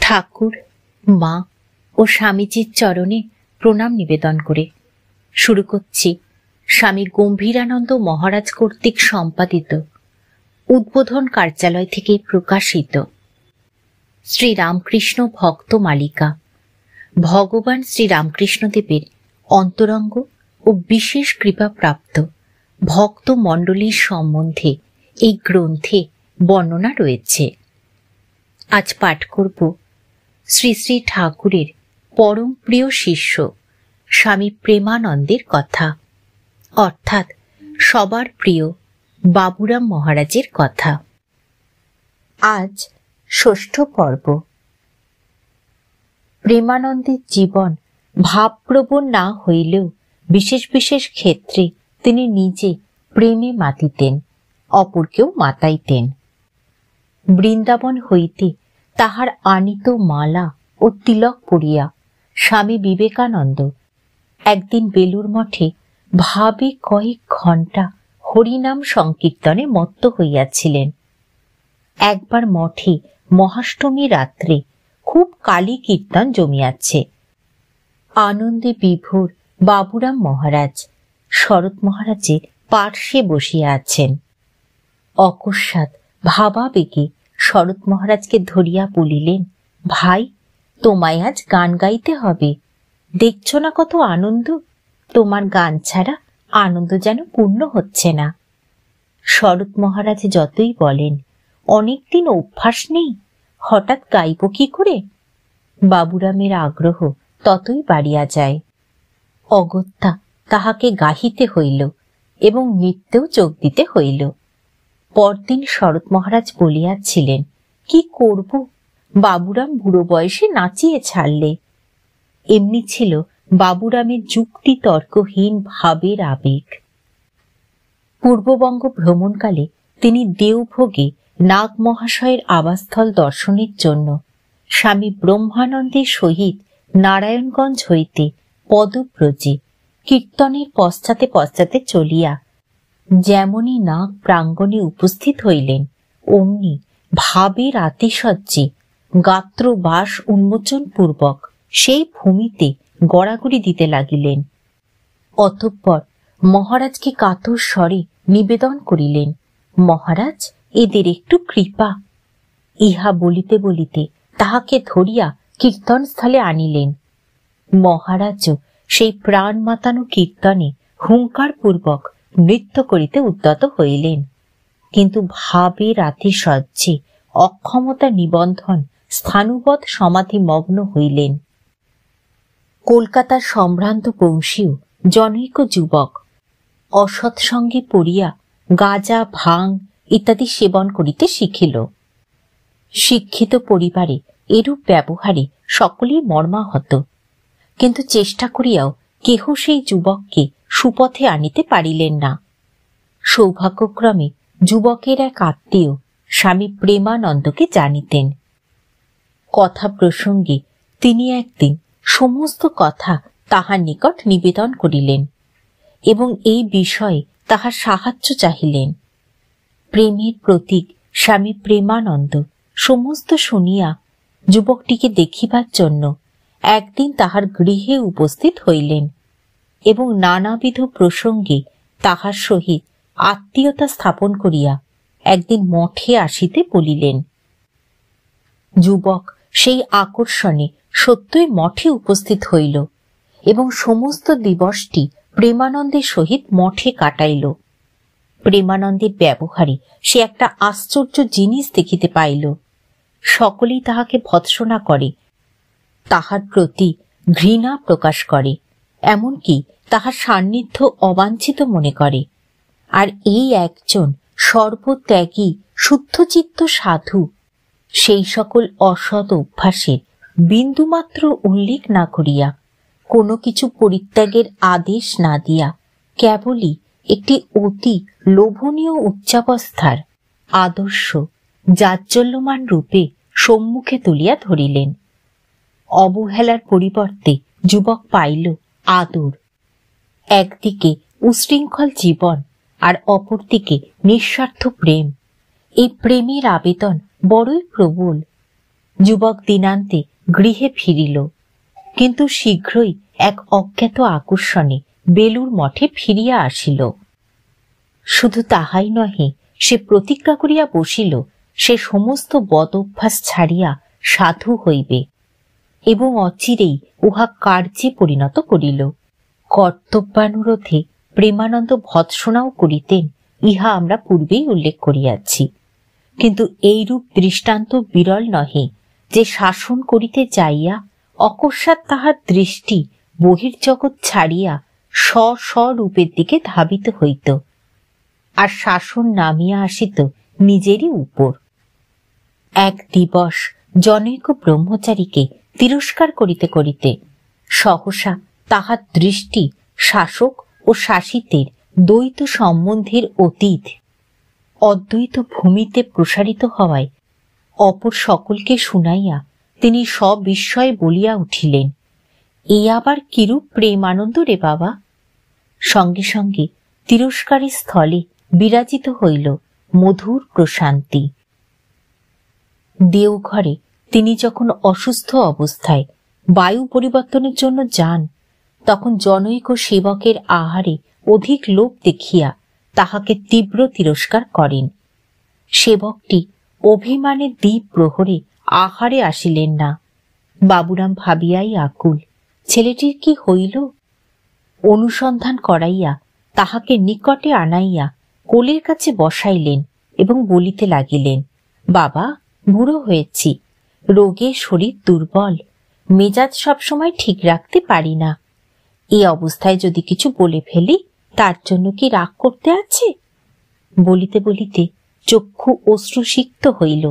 ঠাকুর, মা ও স্বামীজির চরণে প্রণাম নিবেদন করে শুরু করছি স্বামী গম্ভীরানন্দ মহারাজ কর্তৃক সম্পাদিত উদ্বোধন কার্যালয় থেকে প্রকাশিত শ্রীরামকৃষ্ণ ভক্ত মালিকা, ভগবান শ্রীরামকৃষ্ণদেবের অন্তরঙ্গ ও বিশেষ কৃপাপ্রাপ্ত ভক্ত মণ্ডলীর সম্বন্ধে এই গ্রন্থে বর্ণনা রয়েছে। আজ পাঠ করব শ্রী শ্রী ঠাকুরের পরম প্রিয় শিষ্য স্বামী প্রেমানন্দের কথা, অর্থাৎ সবার প্রিয় বাবুরাম মহারাজের কথা। আজ ষষ্ঠ পর্ব। প্রেমানন্দের জীবন ভাবপ্রবণ না হইলেও বিশেষ বিশেষ ক্ষেত্রে তিনি নিজে প্রেমে মাতিতেন, অপরকেও মাতাইতেন। বৃন্দাবন হইতে তাহার আনিত মালা ও তিলক পরিয়া স্বামী বিবেকানন্দ একদিন বেলুর মঠে ভাবে কয়েক ঘণ্টা হরিনাম সংকীর্তনে মত্ত হইয়াছিলেন। একবার মঠে মহাষ্টমী রাত্রে খুব কালী কীর্তন জমিয়াছে। আনন্দে বিভোর বাবুরাম মহারাজ শরৎ মহারাজের পার্শ্বে বসিয়া আছেন। অকস্মাৎ ভাবাবেগে শরৎ মহারাজকে ধরিয়া বলিলেন, ভাই, তোমায় আজ গান গাইতে হবে। দেখছ না কত আনন্দ, তোমার গান ছাড়া আনন্দ যেন পূর্ণ হচ্ছে না। শরৎ মহারাজ যতই বলেন, অনেকদিন অভ্যাস নেই, হঠাৎ গাইব কি করে? বাবুরামের আগ্রহ ততই বাড়িয়া যায়। অগত্যা তাহাকে গাহিতে হইল এবং নৃত্যেও যোগ দিতে হইল। পরদিন শরৎ মহারাজ বলিয়াছিলেন, কি করব, বাবুরাম বুড়ো বয়সে নাচিয়ে ছাড়লে। এমনি ছিল বাবুরামের যুক্তি তর্কহীন ভাবের আবেগ। পূর্ববঙ্গ ভ্রমণকালে তিনি দেওভোগে নাগ মহাশয়ের আবাসস্থল দর্শনের জন্য স্বামী ব্রহ্মানন্দের সহিত নারায়ণগঞ্জ হইতে পদব্রজে কীর্তনের পশ্চাতে পশ্চাতে চলিয়া যেমনি নাগ প্রাঙ্গণে উপস্থিত হইলেন, অমনি ভাবের আতিশয্যে গাত্রবাস উন্মোচন পূর্বক সেই ভূমিতে গড়াগড়ি দিতে লাগিলেন। অতঃপর মহারাজকে কাতর স্বরে নিবেদন করিলেন, মহারাজ, এদের একটু কৃপা। ইহা বলিতে বলিতে তাহাকে ধরিয়া কীর্তনস্থলে আনিলেন। মহারাজও সেই প্রাণ মাতানো কীর্তনে হুঙ্কার পূর্বক নৃত্য করিতে উদ্যত হইলেন, কিন্তু ভাবের আতিশয্যে অক্ষমতা নিবন্ধন স্থাণুবৎ সমাধিমগ্ন হইলেন। কলকাতার সম্ভ্রান্ত বংশীয় জনৈক যুবক অসৎসঙ্গে পড়িয়া গাঁজা, ভাং ইত্যাদি সেবন করিতে শিখিল। শিক্ষিত পরিবারে এরূপ ব্যবহারে সকলেই মর্মাহত, কিন্তু চেষ্টা করিয়াও কেহ সেই যুবককে সুপথে আনিতে পারিলেন না। সৌভাগ্যক্রমে যুবকের এক আত্মীয় স্বামী প্রেমানন্দকে জানিতেন। কথা প্রসঙ্গে তিনি একদিন সমস্ত কথা তাহার নিকট নিবেদন করিলেন এবং এই বিষয়ে তাহার সাহায্য চাহিলেন। প্রেমের প্রতীক স্বামী প্রেমানন্দ সমস্ত শুনিয়া যুবকটিকে দেখিবার জন্য একদিন তাহার গৃহে উপস্থিত হইলেন এবং নানাবিধ প্রসঙ্গে তাহার সহিত আত্মীয়তা স্থাপন করিয়া একদিন মঠে আসিতে বলিলেন। যুবক সেই আকর্ষণে সত্যই মঠে উপস্থিত হইল এবং সমস্ত দিবসটি প্রেমানন্দের সহিত মঠে কাটাইল। প্রেমানন্দের ব্যবহারে সে একটা আশ্চর্য জিনিস দেখিতে পাইল। সকলেই তাহাকে ভৎসনা করে, তাহার প্রতি ঘৃণা প্রকাশ করে, এমনকি তাহার সান্নিধ্য অবাঞ্ছিত মনে করে। আর এই একজন সর্বত্যাগী শুদ্ধচিত্ত সাধু সেই সকল অসৎ অভ্যাসের বিন্দুমাত্র উল্লেখ না করিয়া, কোনো কিছু পরিত্যাগের আদেশ না দিয়া, কেবলই একটি অতি লোভনীয় উচ্চাবস্থার আদর্শ জাজ্জল্যমান রূপে সম্মুখে তুলিয়া ধরিলেন। অবহেলার পরিবর্তে যুবক পাইল আদর। একদিকে উশৃঙ্খল জীবন আর অপরদিকে নিঃস্বার্থ প্রেম। এই প্রেমের আবেদন বড়ই প্রবল। যুবক দিনান্তে গৃহে ফিরিল, কিন্তু শীঘ্রই এক অজ্ঞাত আকর্ষণে বেলুর মঠে ফিরিয়া আসিল। শুধু তাহাই নহে, সে প্রতিজ্ঞা করিয়া বসিল সে সমস্ত বদ অভ্যাস ছাড়িয়া সাধু হইবে এবং অচিরেই উহা কার্যে পরিণত করিল। কর্তব্যানুরোধে প্রেমানন্দ ভৎসনাও করিতেন, ইহা আমরা পূর্বেই উল্লেখ করিয়াছি। কিন্তু এইরূপ দৃষ্টান্ত বিরল নহে যে শাসন করিতে যাইয়া অকস্মাৎ তাহার দৃষ্টি বহির্জগৎ ছাড়িয়া স্বস্বরূপের দিকে ধাবিত হইত, আর শাসন নামিয়া আসিত নিজেরই উপর। এক দিবস জনৈক ব্রহ্মচারীকে তিরস্কার করিতে করিতে সহসা তাহার দৃষ্টি শাসক ও শাসিতের দ্বৈত সম্বন্ধের অতীত অদ্বৈত ভূমিতে প্রসারিত হওয়ায় অপর সকলকে শুনাইয়া তিনি সবিস্ময়ে বলিয়া উঠিলেন, এ আবার কিরূপ প্রেমানন্দ রে বাবা! সঙ্গে সঙ্গে তিরস্কারের স্থলে বিরাজিত হইল মধুর প্রশান্তি। দেওঘরে তিনি যখন অসুস্থ অবস্থায় বায়ু পরিবর্তনের জন্য যান, তখন জনৈক সেবকের আহারে অধিক লোভ দেখিয়া তাহাকে তীব্র তিরস্কার করেন। সেবকটি অভিমানের দ্বীপ প্রহরে আহারে আসিলেন না। বাবুরাম ভাবিয়াই আকুল, ছেলেটির কি হইল? অনুসন্ধান করাইয়া তাহাকে নিকটে আনাইয়া কোলের কাছে বসাইলেন এবং বলিতে লাগিলেন, বাবা, বুড়ো হয়েছি, রোগে শরীর দুর্বল, মেজাজ সবসময় ঠিক রাখতে পারি না। এই অবস্থায় যদি কিছু বলে ফেলি তার জন্য কি রাগ করতে আছে? বলিতে বলিতে চক্ষু অশ্রুসিক্ত হইল।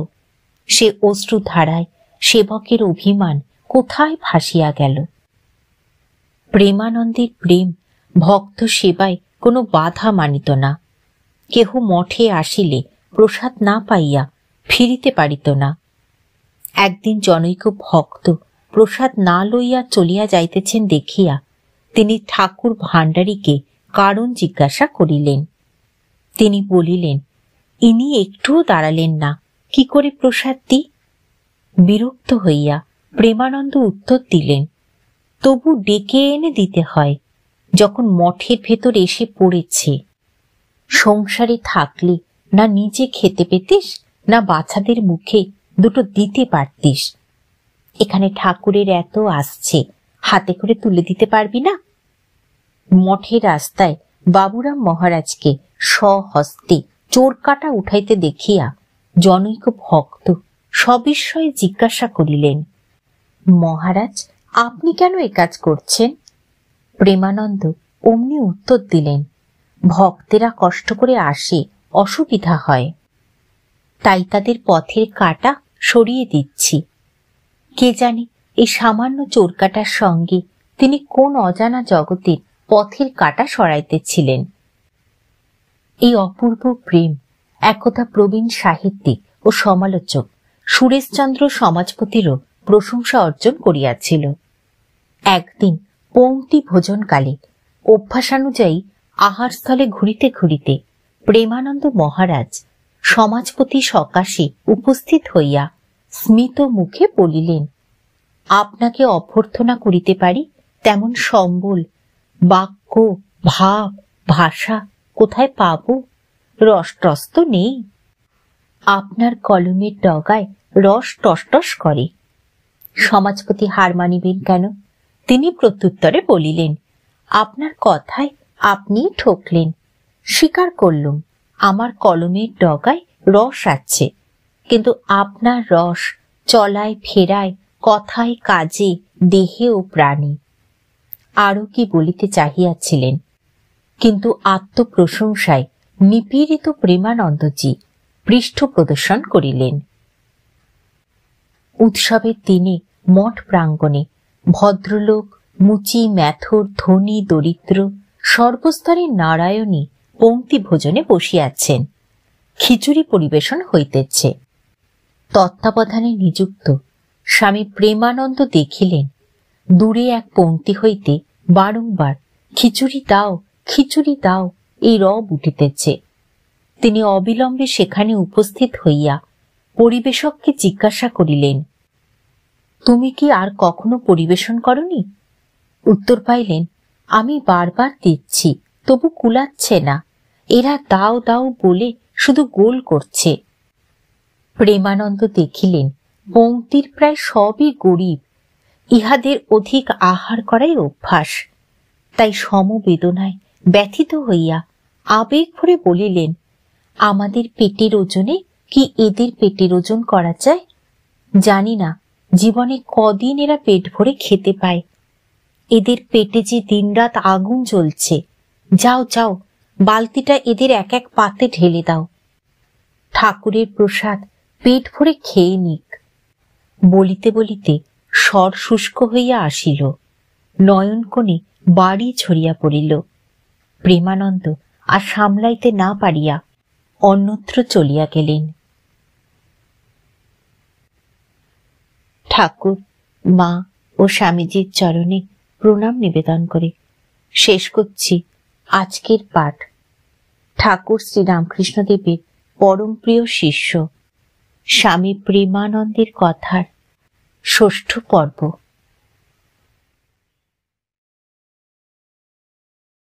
সে অশ্রু ধারায় সেবকের অভিমান কোথায় ভাসিয়া গেল। প্রেমানন্দের প্রেম ভক্ত সেবায় কোনো বাধা মানিত না। কেহ মঠে আসিলে প্রসাদ না পাইয়া ফিরিতে পারিত না। একদিন জনৈক ভক্ত প্রসাদ না লইয়া চলিয়া যাইতেছেন দেখিয়া তিনি ঠাকুর ভাণ্ডারীকে কারণ জিজ্ঞাসা করিলেন। তিনি বলিলেন, ইনি একটুও দাঁড়ালেন না, কি করে প্রসাদ দিই? বিরক্ত হইয়া প্রেমানন্দ উত্তর দিলেন, তবু ডেকে এনে দিতে হয়, যখন মঠের ভেতর এসে পড়েছে। সংসারে থাকলে না নিজে খেতে পেতিস, না বাচ্চাদের মুখে দুটো দিতে পারতিস। এখানে ঠাকুরের এত আসছে, হাতে করে তুলে দিতে পারবি না? মঠের রাস্তায় বাবুরাম মহারাজকে স্বহস্তে চোর কাটা উঠাইতে দেখিয়া জনৈক ভক্ত সবিস্ময়ে জিজ্ঞাসা করিলেন, মহারাজ, আপনি কেন এ কাজ করছেন? প্রেমানন্দ অমনি উত্তর দিলেন, ভক্তেরা কষ্ট করে আসে, অসুবিধা হয়, তাই তাদের পথের কাটা সরিয়ে দিচ্ছি। কে জানে এই সামান্য চোর কাটার সঙ্গে তিনি কোন অজানা জগতের পথের কাটা সরাইতেছিলেন। এই অপূর্ব প্রেম একদা প্রবীণ সাহিত্যিক ও সমালোচক সুরেশচন্দ্র সমাজপতিরও প্রশংসা অর্জন করিয়াছিল। একদিন পংক্তি ভোজনকালে অভ্যাসানুযায়ী আহারস্থলে ঘুরিতে ঘুরিতে প্রেমানন্দ মহারাজ সমাজপতি সকাশে উপস্থিত হইয়া স্মিত মুখে বলিলেন, আপনাকে অভ্যর্থনা করিতে পারি তেমন সম্বল, বাক্য, ভাব, ভাষা কোথায় পাব? রস তো নেই। আপনার কলমের ডগায় রস টসটস করে। সমাজপতি হার মানিবেন কেন? তিনি প্রত্যুত্তরে বলিলেন, আপনার কথায় আপনিই ঠকলেন। স্বীকার করলুম, আমার কলমের ডগায় রস আছে, কিন্তু আপনার রস চলায় ফেরায়, কথায়, কাজে, দেহে ও প্রাণে। আরো কি বলিতে চাহিয়াছিলেন, কিন্তু আত্মপ্রশংসায় নিপীড়িত প্রেমানন্দজি পৃষ্ঠ প্রদর্শন করিলেন। উৎসবের দিনে মঠ প্রাঙ্গণে ভদ্রলোক, মুচি, ম্যাথর, ধনী, দরিদ্র সর্বস্তরের নারায়ণী পংক্তি ভোজনে বসিয়াছেন। খিচুড়ি পরিবেশন হইতেছে। তত্ত্বাবধানে নিযুক্ত স্বামী প্রেমানন্দ দেখিলেন দূরে এক পংক্তি হইতে বারংবার খিচুড়ি দাও, খিচুড়ি দাও এই রব উঠিতেছে। তিনি অবিলম্বে সেখানে উপস্থিত হইয়া পরিবেশককে জিজ্ঞাসা করিলেন, তুমি কি আর কখনো পরিবেশন করনি? উত্তর পাইলেন, আমি বারবার দিচ্ছি, তবু কুলাচ্ছে না। এরা দাও দাও বলে শুধু গোল করছে। প্রেমানন্দ দেখিলেন পংক্তির প্রায় সবই গরিব, ইহাদের অধিক আহার করাই অভ্যাস। তাই সমবেদনায় ব্যথিত হইয়া আবেগ ভরে বলিলেন, আমাদের পেটের ওজনে কি এদের পেটের ওজন করা যায়? জানি না জীবনে কদিন এরা পেট ভরে খেতে পায়। এদের পেটে যে দিনরাত আগুন জ্বলছে। যাও যাও, বালতিটা এদের এক এক পাতে ঢেলে দাও। ঠাকুরের প্রসাদ পেট ভরে খেয়ে নিক। বলিতে বলিতে স্বর শুষ্ক হইয়া আসিল, নয়ন কোণে বাড়ি ছড়িয়া পড়িল। প্রেমানন্দ আর সামলাইতে না পারিয়া অন্যত্র চলিয়া গেলেন। ঠাকুর, মা ও স্বামীজির চরণে প্রণাম নিবেদন করে শেষ করছি আজকের পাঠ। ঠাকুর শ্রীরামকৃষ্ণদেবের পরম প্রিয় শিষ্য স্বামী প্রেমানন্দের কথার ষষ্ঠ পর্ব।